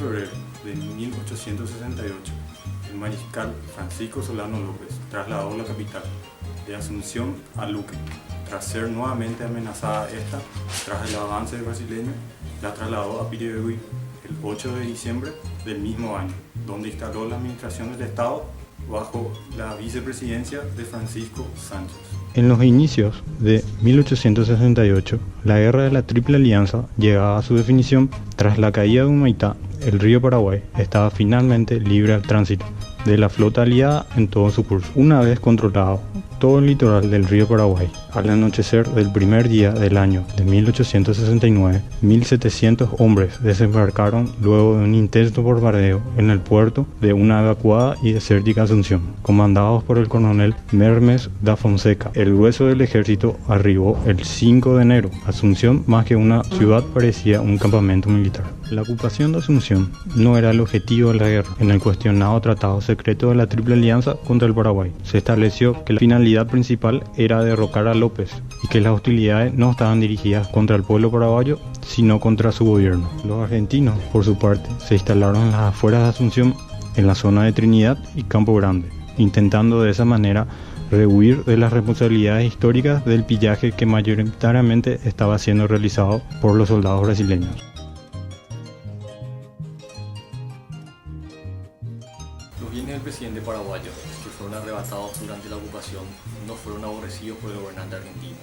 febrero de 1868, el mariscal Francisco Solano López trasladó la capital de Asunción a Luque. Tras ser nuevamente amenazada esta, tras el avance brasileño, la trasladó a Piribebuy el 8 de diciembre del mismo año, donde instaló la administración del Estado bajo la vicepresidencia de Francisco Sánchez. En los inicios de 1868, la Guerra de la Triple Alianza llegaba a su definición. Tras la caída de Humaitá, el río Paraguay estaba finalmente libre al tránsito de la flota aliada en todo su curso. Una vez controlado todo el litoral del río Paraguay, al anochecer del primer día del año de 1869, 1.700 hombres desembarcaron luego de un intenso bombardeo en el puerto de una evacuada y desértica Asunción, comandados por el coronel Mermes da Fonseca. El grueso del ejército arribó el 5 de enero. Asunción, más que una ciudad, parecía un campamento militar. La ocupación de Asunción no era el objetivo de la guerra. En el cuestionado Tratado Secreto de la Triple Alianza contra el Paraguay, se estableció que la finalidad principal era derrocar a López y que las hostilidades no estaban dirigidas contra el pueblo paraguayo, sino contra su gobierno. Los argentinos, por su parte, se instalaron en las afueras de Asunción, en la zona de Trinidad y Campo Grande, intentando de esa manera rehuir de las responsabilidades históricas del pillaje que mayoritariamente estaba siendo realizado por los soldados brasileños. Los bienes del presidente paraguayo, que fueron arrebatados durante la ocupación, no fueron aborrecidos por el gobernante argentino.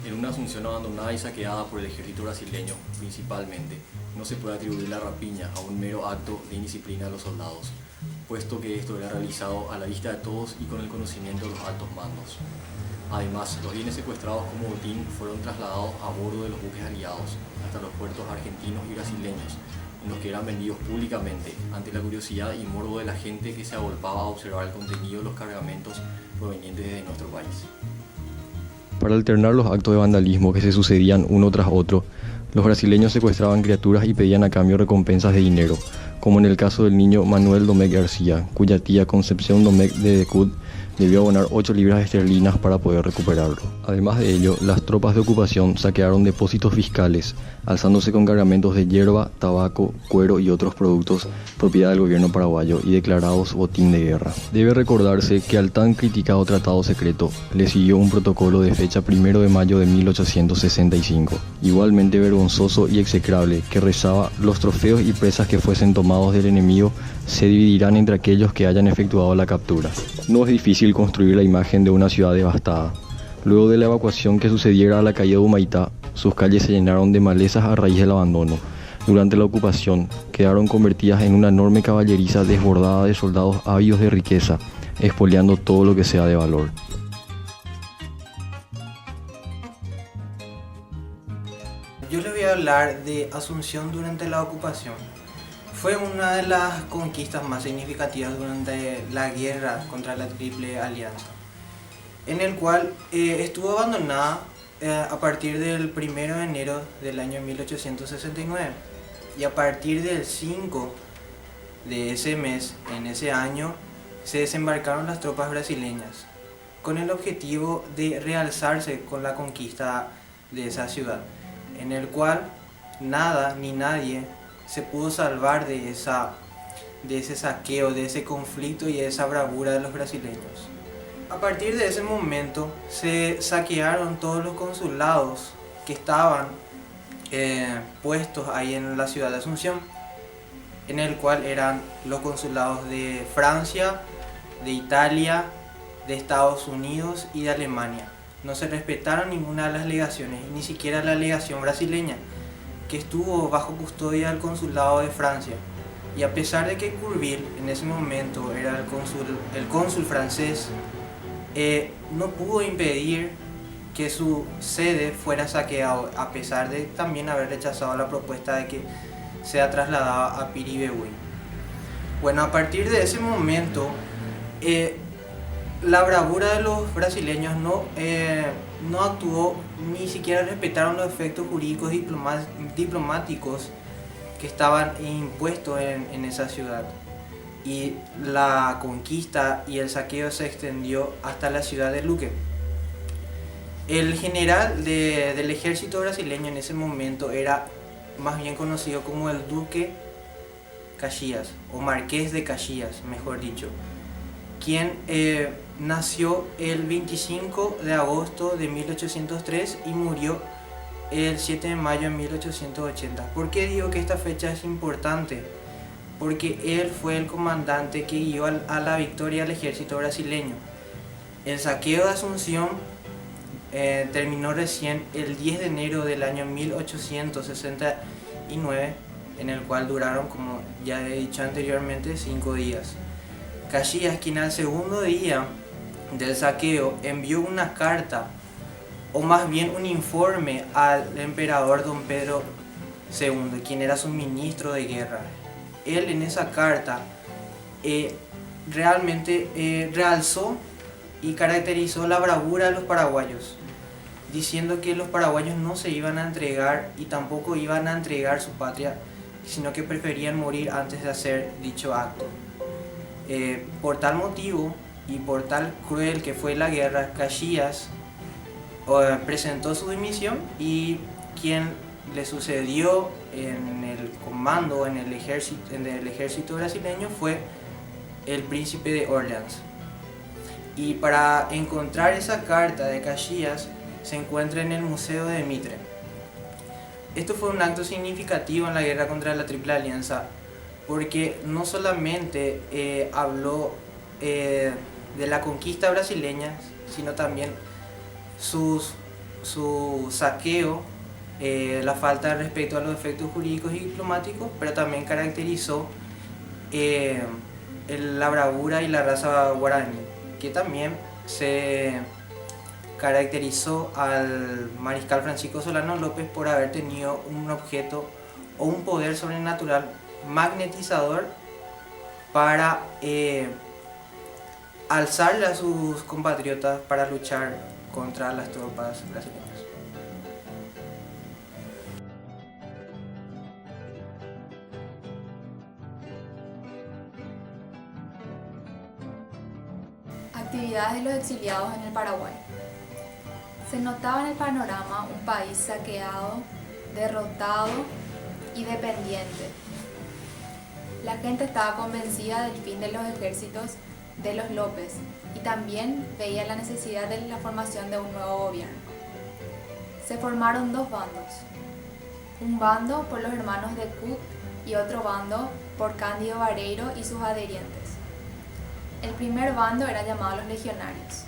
En una Asunción abandonada y saqueada por el ejército brasileño, principalmente, no se puede atribuir la rapiña a un mero acto de indisciplina de los soldados, puesto que esto era realizado a la vista de todos y con el conocimiento de los altos mandos. Además, los bienes secuestrados como botín fueron trasladados a bordo de los buques aliados hasta los puertos argentinos y brasileños, en los que eran vendidos públicamente ante la curiosidad y morbo de la gente que se agolpaba a observar el contenido de los cargamentos provenientes de nuestro país. Para alternar los actos de vandalismo que se sucedían uno tras otro, los brasileños secuestraban criaturas y pedían a cambio recompensas de dinero, como en el caso del niño Manuel Domecq García, cuya tía Concepción Domecq de Decoud debió abonar 8 libras esterlinas para poder recuperarlo. Además de ello, las tropas de ocupación saquearon depósitos fiscales, alzándose con cargamentos de hierba, tabaco, cuero y otros productos propiedad del gobierno paraguayo y declarados botín de guerra. Debe recordarse que al tan criticado tratado secreto le siguió un protocolo de fecha 1 de mayo de 1865, igualmente vergonzoso y execrable, que rezaba: los trofeos y presas que fuesen tomados del enemigo se dividirán entre aquellos que hayan efectuado la captura. No es difícil construir la imagen de una ciudad devastada. Luego de la evacuación que sucediera a la caída de Humaitá, sus calles se llenaron de malezas a raíz del abandono. Durante la ocupación, quedaron convertidas en una enorme caballeriza desbordada de soldados ávidos de riqueza, expoliando todo lo que sea de valor. Yo les voy a hablar de Asunción durante la ocupación. Fue una de las conquistas más significativas durante la guerra contra la Triple Alianza, en el cual estuvo abandonada a partir del 1 de enero del año 1869, y a partir del 5 de ese mes, en ese año, se desembarcaron las tropas brasileñas, con el objetivo de realzarse con la conquista de esa ciudad, en el cual nada ni nadie se pudo salvar de ese saqueo, de ese conflicto y de esa bravura de los brasileños. A partir de ese momento se saquearon todos los consulados que estaban puestos ahí en la ciudad de Asunción, en el cual eran los consulados de Francia, de Italia, de Estados Unidos y de Alemania. No se respetaron ninguna de las legaciones, ni siquiera la legación brasileña, que estuvo bajo custodia del consulado de Francia. Y a pesar de que Courville en ese momento era el cónsul francés, no pudo impedir que su sede fuera saqueado, a pesar de también haber rechazado la propuesta de que sea trasladada a Piribebuy. Bueno, a partir de ese momento, la bravura de los brasileños no actuó, ni siquiera respetaron los efectos jurídicos diplomáticos que estaban impuestos en esa ciudad, y la conquista y el saqueo se extendió hasta la ciudad de Luque. El general del ejército brasileño en ese momento era más bien conocido como el Duque Caxias, o Marqués de Caxias, mejor dicho, quien nació el 25 de agosto de 1803 y murió el 7 de mayo de 1880. ¿Por qué digo que esta fecha es importante? Porque él fue el comandante que guió a la victoria al ejército brasileño. El saqueo de Asunción terminó recién el 10 de enero del año 1869, en el cual duraron, como ya he dicho anteriormente, 5 días. Caxias, quien al segundo día del saqueo envió una carta, o más bien un informe, al emperador Don Pedro II, quien era su ministro de guerra. Él en esa carta realmente realzó y caracterizó la bravura de los paraguayos, diciendo que los paraguayos no se iban a entregar y tampoco iban a entregar su patria, sino que preferían morir antes de hacer dicho acto. Por tal motivo y por tal cruel que fue la guerra, Caxias presentó su dimisión, y quien le sucedió en el comando en el ejército brasileño fue el príncipe de Orleans. Y para encontrar esa carta de Caxias se encuentra en el Museo de Mitre. Esto fue un acto significativo en la guerra contra la Triple Alianza, porque no solamente habló de la conquista brasileña, sino también su saqueo, la falta de respeto a los efectos jurídicos y diplomáticos, pero también caracterizó la bravura y la raza guaraní, que también se caracterizó al mariscal Francisco Solano López por haber tenido un objeto o un poder sobrenatural magnetizador para alzarle a sus compatriotas para luchar contra las tropas brasileñas. Actividades de los exiliados en el Paraguay. Se notaba en el panorama un país saqueado, derrotado y dependiente. La gente estaba convencida del fin de los ejércitos de los López y también veía la necesidad de la formación de un nuevo gobierno. Se formaron dos bandos, un bando por los hermanos de Cut y otro bando por Cándido Barreiro y sus adherentes. El primer bando era llamado los legionarios.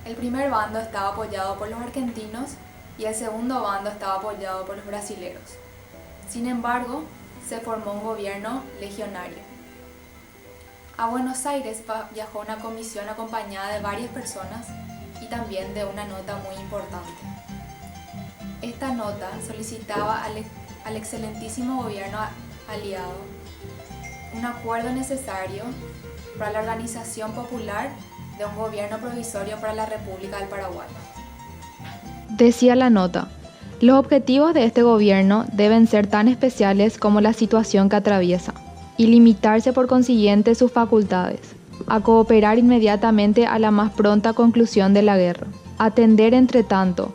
El primer bando estaba apoyado por los argentinos y el segundo bando estaba apoyado por los brasileros. Sin embargo, se formó un gobierno legionario. A Buenos Aires viajó una comisión acompañada de varias personas y también de una nota muy importante. Esta nota solicitaba al excelentísimo gobierno aliado un acuerdo necesario para la organización popular de un gobierno provisorio para la República del Paraguay. Decía la nota: los objetivos de este gobierno deben ser tan especiales como la situación que atraviesa, y limitarse por consiguiente sus facultades, a cooperar inmediatamente a la más pronta conclusión de la guerra, atender entre tanto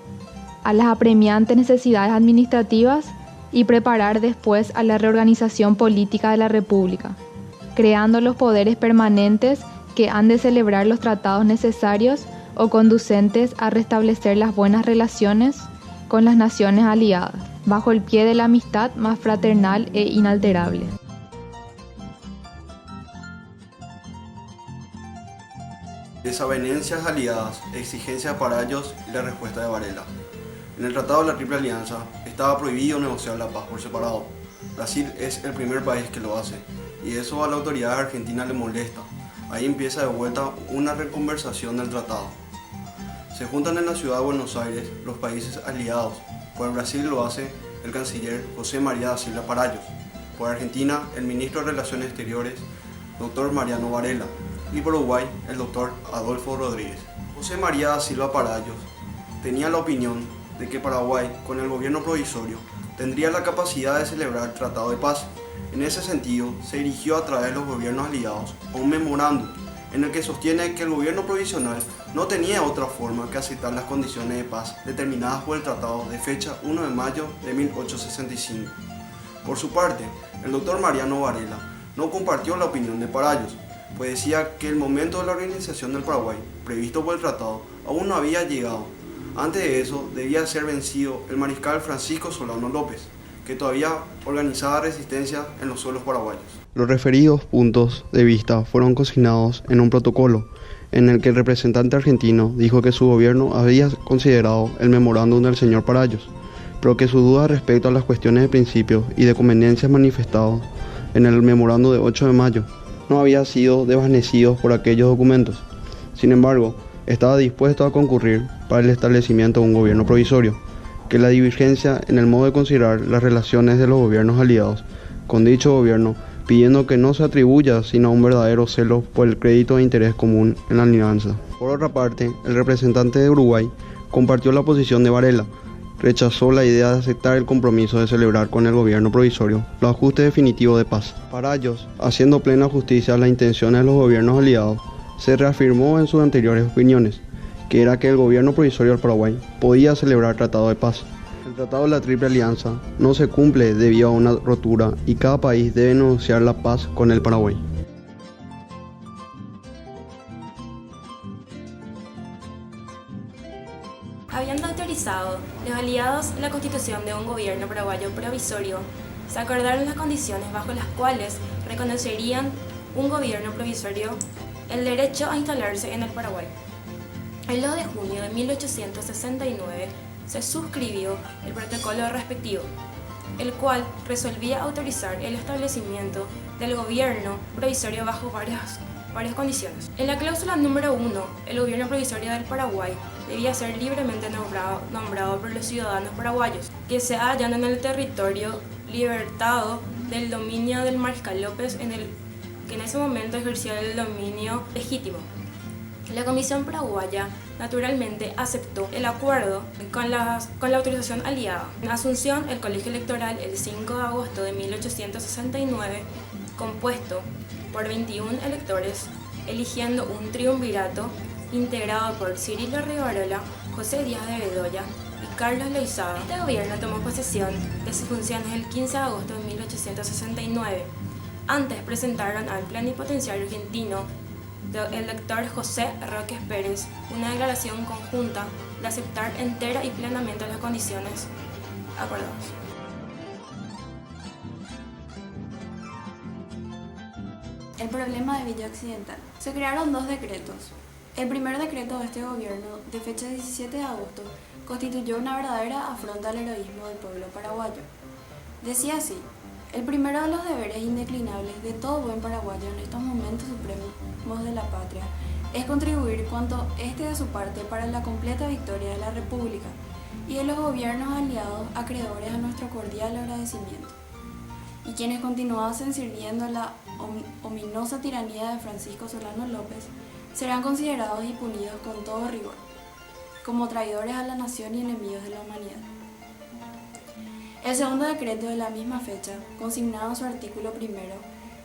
a las apremiantes necesidades administrativas y preparar después a la reorganización política de la República, creando los poderes permanentes que han de celebrar los tratados necesarios o conducentes a restablecer las buenas relaciones con las naciones aliadas, bajo el pie de la amistad más fraternal e inalterable. Desavenencias aliadas, exigencias para ellos y la respuesta de Varela. En el Tratado de la Triple Alianza estaba prohibido negociar la paz por separado. Brasil es el primer país que lo hace, y eso a la autoridad argentina le molesta. Ahí empieza de vuelta una reconversación del tratado. Se juntan en la ciudad de Buenos Aires los países aliados. Por Brasil lo hace el canciller José María da Silva Parayos. Por Argentina, el ministro de Relaciones Exteriores, Dr. Mariano Varela. Y por Uruguay, el Dr. Adolfo Rodríguez. José María da Silva Parayos tenía la opinión de que Paraguay, con el gobierno provisorio, tendría la capacidad de celebrar el Tratado de Paz. En ese sentido, se dirigió a través de los gobiernos aliados a un memorándum en el que sostiene que el gobierno provisional no tenía otra forma que aceptar las condiciones de paz determinadas por el tratado de fecha 1 de mayo de 1865. Por su parte, el doctor Mariano Varela no compartió la opinión de Parayos, pues decía que el momento de la organización del Paraguay, previsto por el tratado, aún no había llegado. Antes de eso, debía ser vencido el mariscal Francisco Solano López, que todavía organizaba resistencia en los suelos paraguayos. Los referidos puntos de vista fueron consignados en un protocolo, en el que el representante argentino dijo que su gobierno había considerado el memorándum del señor Parayos, pero que sus dudas respecto a las cuestiones de principios y de conveniencias manifestados en el memorándum de 8 de mayo no habían sido desvanecidos por aquellos documentos. Sin embargo, estaba dispuesto a concurrir para el establecimiento de un gobierno provisorio, que la divergencia en el modo de considerar las relaciones de los gobiernos aliados con dicho gobierno, pidiendo que no se atribuya sino un verdadero celo por el crédito de interés común en la alianza. Por otra parte, el representante de Uruguay compartió la posición de Varela, rechazó la idea de aceptar el compromiso de celebrar con el gobierno provisorio los ajustes definitivos de paz. Parayos, haciendo plena justicia a las intenciones de los gobiernos aliados, se reafirmó en sus anteriores opiniones, que era que el gobierno provisorio del Paraguay podía celebrar tratado de paz. El tratado de la Triple Alianza no se cumple debido a una rotura y cada país debe negociar la paz con el Paraguay. Habiendo autorizado los aliados la constitución de un gobierno paraguayo provisorio, se acordaron las condiciones bajo las cuales reconocerían un gobierno provisorio el derecho a instalarse en el Paraguay. El 2 de junio de 1869 se suscribió el protocolo respectivo, el cual resolvía autorizar el establecimiento del gobierno provisorio bajo varias condiciones. En la cláusula número 1, el gobierno provisorio del Paraguay debía ser libremente nombrado por los ciudadanos paraguayos que se hallan en el territorio libertado del dominio del mariscal López, que en ese momento ejercía el dominio legítimo. La Comisión Paraguaya naturalmente aceptó el acuerdo con la autorización aliada. En Asunción, el colegio electoral el 5 de agosto de 1869, compuesto por 21 electores, eligiendo un triunvirato integrado por Cirilo Rivarola, José Díaz de Bedoya y Carlos Loizaga. Este gobierno tomó posesión de sus funciones el 15 de agosto de 1869. Antes presentaron al plenipotenciario argentino, el doctor José Roques Pérez, una declaración conjunta de aceptar entera y plenamente las condiciones acordadas. El problema de Villa Occidental. Se crearon 2 decretos. El primer decreto de este gobierno, de fecha 17 de agosto, constituyó una verdadera afronta al heroísmo del pueblo paraguayo. Decía así: el primero de los deberes indeclinables de todo buen paraguayo en estos momentos supremos de la patria es contribuir cuanto esté de su parte para la completa victoria de la República y de los gobiernos aliados acreedores a nuestro cordial agradecimiento. Y quienes continuasen sirviendo la ominosa tiranía de Francisco Solano López serán considerados y punidos con todo rigor, como traidores a la nación y enemigos de la humanidad. El segundo decreto de la misma fecha, consignado en su artículo primero,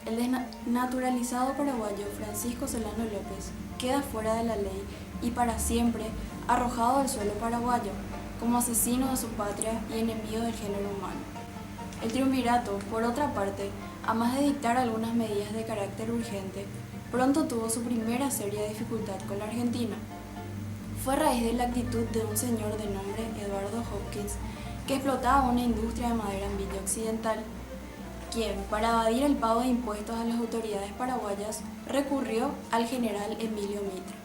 el desnaturalizado paraguayo Francisco Solano López queda fuera de la ley y para siempre arrojado al suelo paraguayo, como asesino de su patria y enemigo del género humano. El triunvirato, por otra parte, a más de dictar algunas medidas de carácter urgente, pronto tuvo su primera seria dificultad con la Argentina. Fue a raíz de la actitud de un señor de nombre Eduardo Hopkins, que explotaba una industria de madera en Villa Occidental, quien, para evadir el pago de impuestos a las autoridades paraguayas, recurrió al general Emilio Mitre,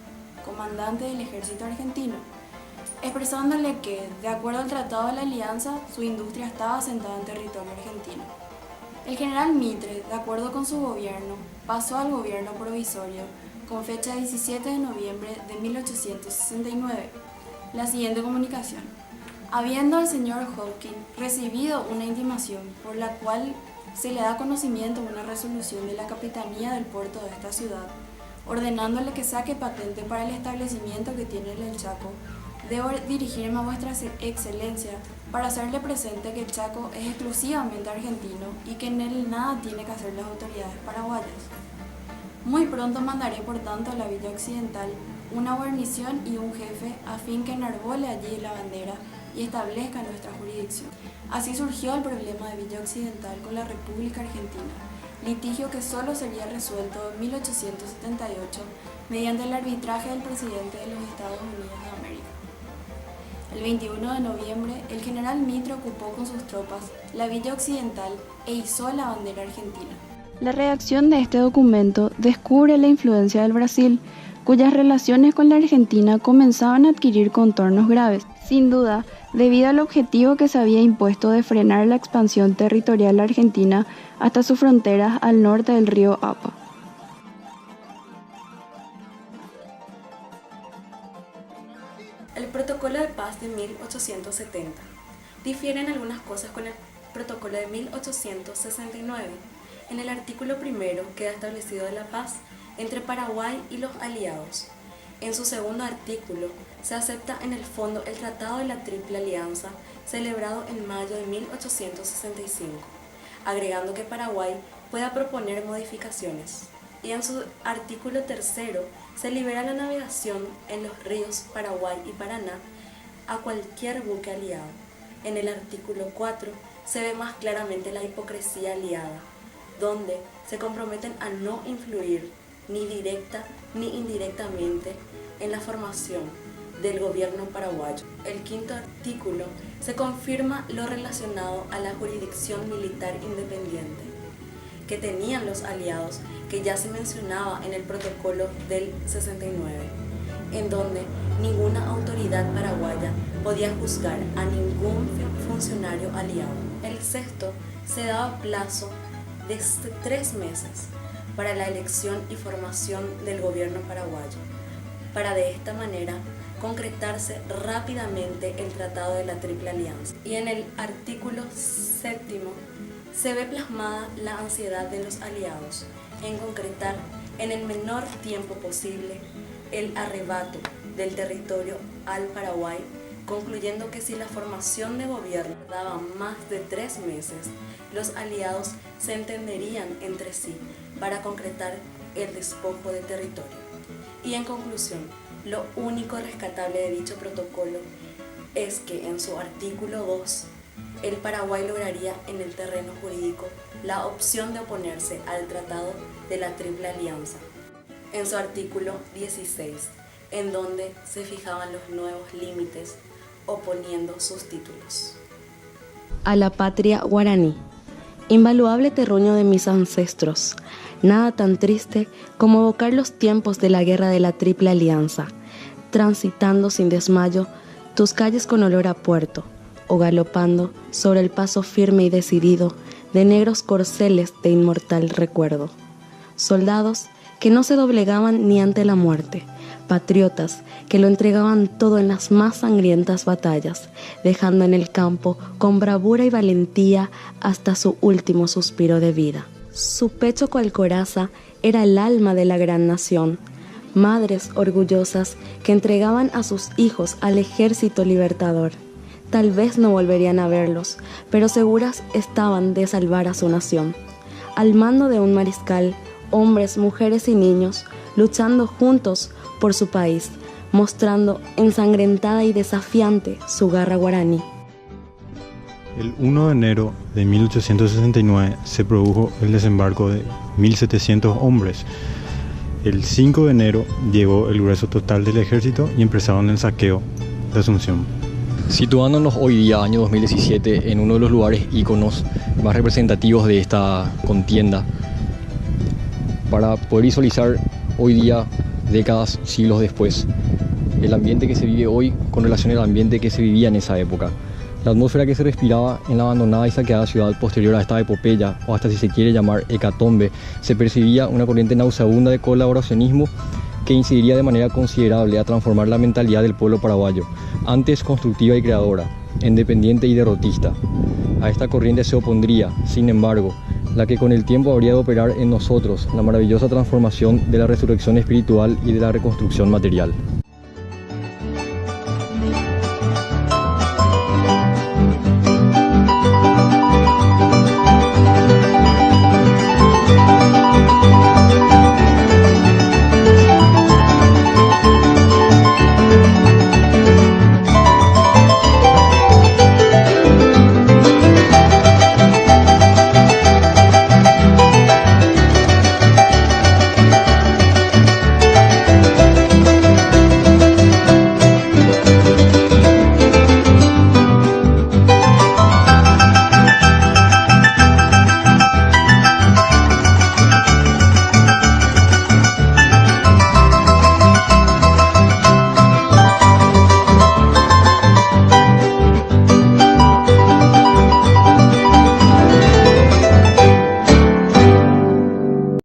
comandante del ejército argentino, expresándole que, de acuerdo al Tratado de la Alianza, su industria estaba asentada en territorio argentino. El general Mitre, de acuerdo con su gobierno, pasó al gobierno provisorio con fecha 17 de noviembre de 1869 la siguiente comunicación: habiendo el señor Hopkins recibido una intimación por la cual se le da conocimiento una resolución de la Capitanía del Puerto de esta ciudad, ordenándole que saque patente para el establecimiento que tiene en el Chaco, debo dirigirme a vuestra excelencia para hacerle presente que el Chaco es exclusivamente argentino y que en él nada tiene que hacer las autoridades paraguayas. Muy pronto mandaré por tanto a la Villa Occidental una guarnición y un jefe a fin que enarbole allí la bandera y establezca nuestra jurisdicción. Así surgió el problema de Villa Occidental con la República Argentina, litigio que solo sería resuelto en 1878 mediante el arbitraje del presidente de los Estados Unidos de América. El 21 de noviembre, el general Mitre ocupó con sus tropas la Villa Occidental e izó la bandera argentina. La redacción de este documento descubre la influencia del Brasil, cuyas relaciones con la Argentina comenzaban a adquirir contornos graves, sin duda, debido al objetivo que se había impuesto de frenar la expansión territorial argentina hasta sus fronteras al norte del río Apa. El Protocolo de Paz de 1870 difiere en algunas cosas con el Protocolo de 1869. En el artículo primero queda establecido la paz entre Paraguay y los aliados. En su segundo artículo se acepta en el fondo el Tratado de la Triple Alianza celebrado en mayo de 1865, agregando que Paraguay pueda proponer modificaciones. Y en su artículo tercero se libera la navegación en los ríos Paraguay y Paraná a cualquier buque aliado. En el artículo 4 se ve más claramente la hipocresía aliada, donde se comprometen a no influir ni directa ni indirectamente en la formación del gobierno paraguayo. El quinto artículo se confirma lo relacionado a la jurisdicción militar independiente que tenían los aliados, que ya se mencionaba en el protocolo del 69, en donde ninguna autoridad paraguaya podía juzgar a ningún funcionario aliado. El sexto se daba plazo de 3 meses para la elección y formación del gobierno paraguayo, para de esta manera concretarse rápidamente el Tratado de la Triple Alianza. Y en el artículo séptimo se ve plasmada la ansiedad de los aliados en concretar en el menor tiempo posible el arrebato del territorio al Paraguay, concluyendo que si la formación de gobierno daba más de 3 meses, los aliados se entenderían entre sí para concretar el despojo de territorio. Y en conclusión, lo único rescatable de dicho protocolo es que en su artículo 2, el Paraguay lograría en el terreno jurídico la opción de oponerse al Tratado de la Triple Alianza. En su artículo 16, en donde se fijaban los nuevos límites oponiendo sus títulos. A la patria guaraní, invaluable terruño de mis ancestros, nada tan triste como evocar los tiempos de la guerra de la Triple Alianza, transitando sin desmayo tus calles con olor a puerto, o galopando sobre el paso firme y decidido de negros corceles de inmortal recuerdo. Soldados que no se doblegaban ni ante la muerte, patriotas que lo entregaban todo en las más sangrientas batallas, dejando en el campo con bravura y valentía hasta su último suspiro de vida. Su pecho cual coraza era el alma de la gran nación, madres orgullosas que entregaban a sus hijos al ejército libertador. Tal vez no volverían a verlos, pero seguras estaban de salvar a su nación. Al mando de un mariscal, hombres, mujeres y niños, luchando juntos por su país, mostrando ensangrentada y desafiante su garra guaraní. El 1 de enero de 1869 se produjo el desembarco de 1.700 hombres. El 5 de enero llegó el grueso total del ejército y empezaron el saqueo de Asunción. Situándonos hoy día, año 2017, en uno de los lugares íconos más representativos de esta contienda, para poder visualizar hoy día, décadas, siglos después, el ambiente que se vive hoy con relación al ambiente que se vivía en esa época. La atmósfera que se respiraba en la abandonada y saqueada ciudad posterior a esta epopeya, o hasta si se quiere llamar hecatombe, se percibía una corriente nauseabunda de colaboracionismo que incidiría de manera considerable a transformar la mentalidad del pueblo paraguayo, antes constructiva y creadora, independiente y derrotista. A esta corriente se opondría, sin embargo, la que con el tiempo habría de operar en nosotros la maravillosa transformación de la resurrección espiritual y de la reconstrucción material.